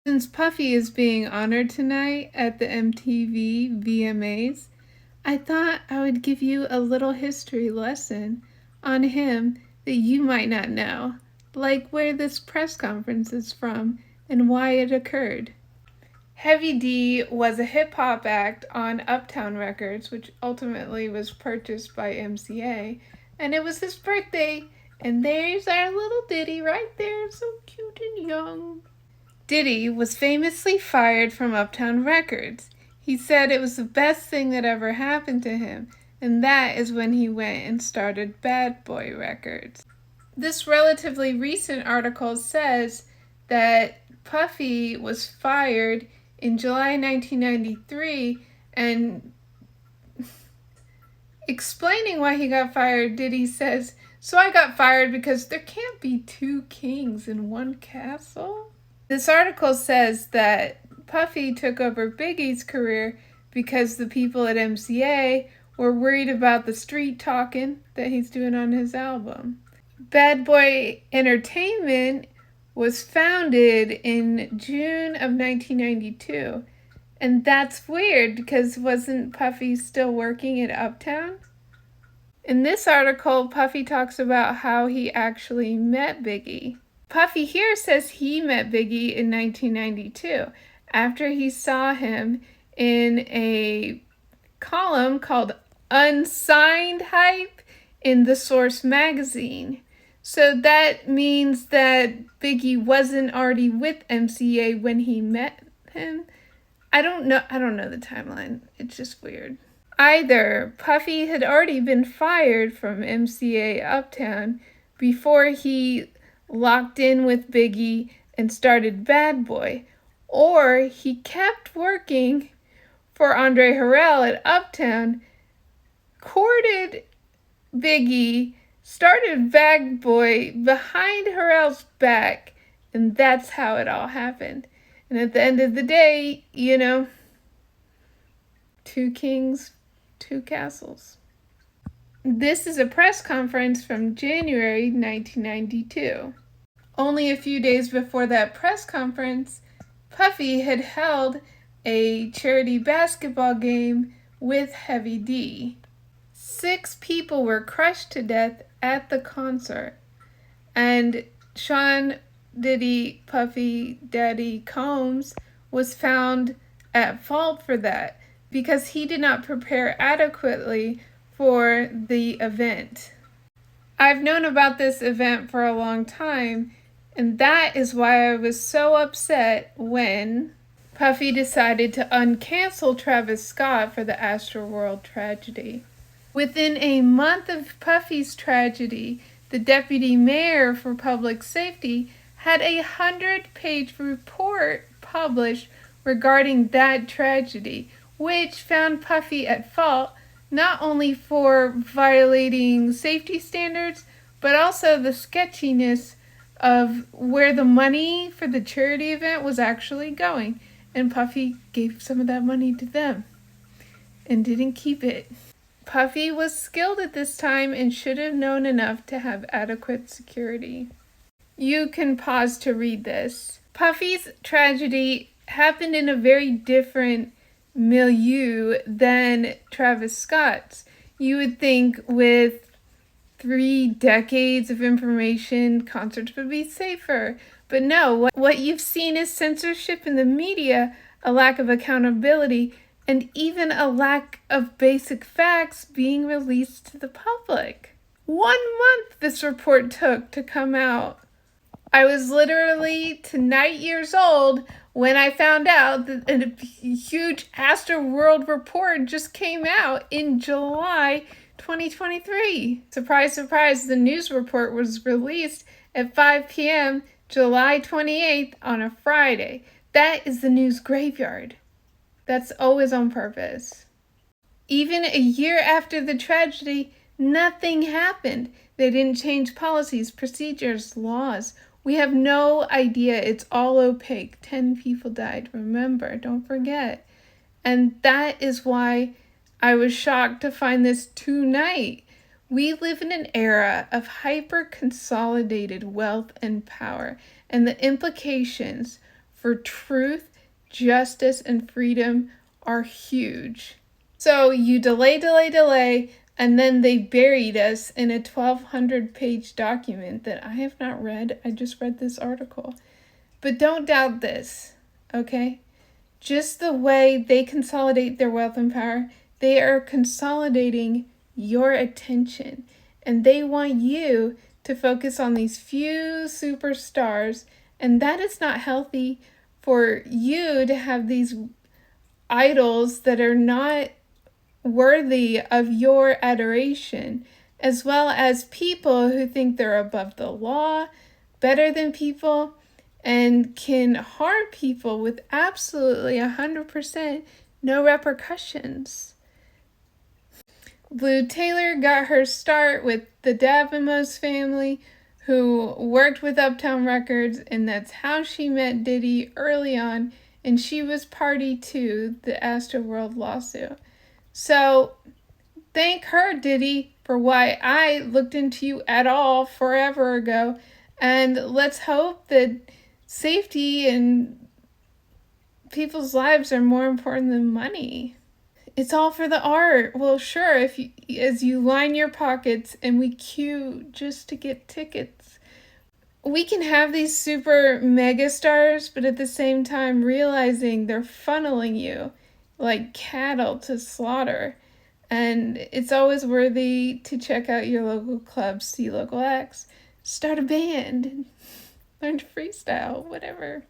Since Puffy is being honored tonight at the MTV VMAs, I thought I would give you a little history lesson on him that you might not know, like where this press conference is from and why it occurred. Heavy D was a hip-hop act on Uptown Records, which ultimately was purchased by MCA, and it was his birthday, and there's our little Diddy right there, so cute and young. Diddy was famously fired from Uptown Records. He said it was the best thing that ever happened to him, and that is when he went and started Bad Boy Records. This relatively recent article says that Puffy was fired in July 1993, and explaining why he got fired, Diddy says, "So I got fired because there can't be two kings in one castle?" This article says that Puffy took over Biggie's career because the people at MCA were worried about the street talking that he's doing on his album. Bad Boy Entertainment was founded in June of 1992. And that's weird because wasn't Puffy still working at Uptown? In this article, Puffy talks about how he actually met Biggie. Puffy here says he met Biggie in 1992 after he saw him in a column called Unsigned Hype in The Source magazine. So that means that Biggie wasn't already with MCA when he met him. I don't know the timeline. It's just weird. Either Puffy had already been fired from MCA Uptown before he locked in with Biggie and started Bad Boy, or he kept working for Andre Harrell at Uptown, courted Biggie, started Bad Boy behind Harrell's back, and that's how it all happened. And at the end of the day, two kings, two castles. This is a press conference from January 1992. Only a few days before that press conference, Puffy had held a charity basketball game with Heavy D. 6 people were crushed to death at the concert, and Sean Diddy Puffy Daddy Combs was found at fault for that because he did not prepare adequately for the event. I've known about this event for a long time, and that is why I was so upset when Puffy decided to uncancel Travis Scott for the Astroworld tragedy. Within a month of Puffy's tragedy, the deputy mayor for public safety had a 100-page report published regarding that tragedy, which found Puffy at fault not only for violating safety standards, but also the sketchiness of where the money for the charity event was actually going. And Puffy gave some of that money to them and didn't keep it. Puffy was skilled at this time and should have known enough to have adequate security. You can pause to read this. Puffy's tragedy happened in a very different milieu than Travis Scott's. You would think with 3 decades of information, concerts would be safer. But no, what you've seen is censorship in the media, a lack of accountability, and even a lack of basic facts being released to the public. 1 month this report took to come out. I was literally tonight years old when I found out that a huge Astroworld report just came out in July 2023. Surprise, surprise, the news report was released at 5 p.m. July 28th on a Friday. That is the news graveyard. That's always on purpose. Even a year after the tragedy, nothing happened. They didn't change policies, procedures, laws. We have no idea. It's all opaque. 10 people died. Remember, don't forget. And that is why I was shocked to find this tonight. We live in an era of hyper-consolidated wealth and power, and the implications for truth, justice, and freedom are huge. So you delay, and then they buried us in a 1,200-page document that I have not read. I just read this article. But don't doubt this, okay? Just the way they consolidate their wealth and power, they are consolidating your attention. And they want you to focus on these few superstars. And that is not healthy for you to have these idols that are not worthy of your adoration, as well as people who think they're above the law, better than people, and can harm people with absolutely 100% no repercussions. Blue Taylor got her start with the Davamos family, who worked with Uptown Records, and that's how she met Diddy early on, and she was party to the Astroworld lawsuit. So thank her, Diddy, for why I looked into you at all forever ago, and let's hope that safety and people's lives are more important than money. It's all for the art. Well, sure, as you line your pockets and we queue just to get tickets. We can have these super mega stars, but at the same time realizing they're funneling you like cattle to slaughter. And it's always worthy to check out your local clubs, see local acts, start a band, learn to freestyle, whatever.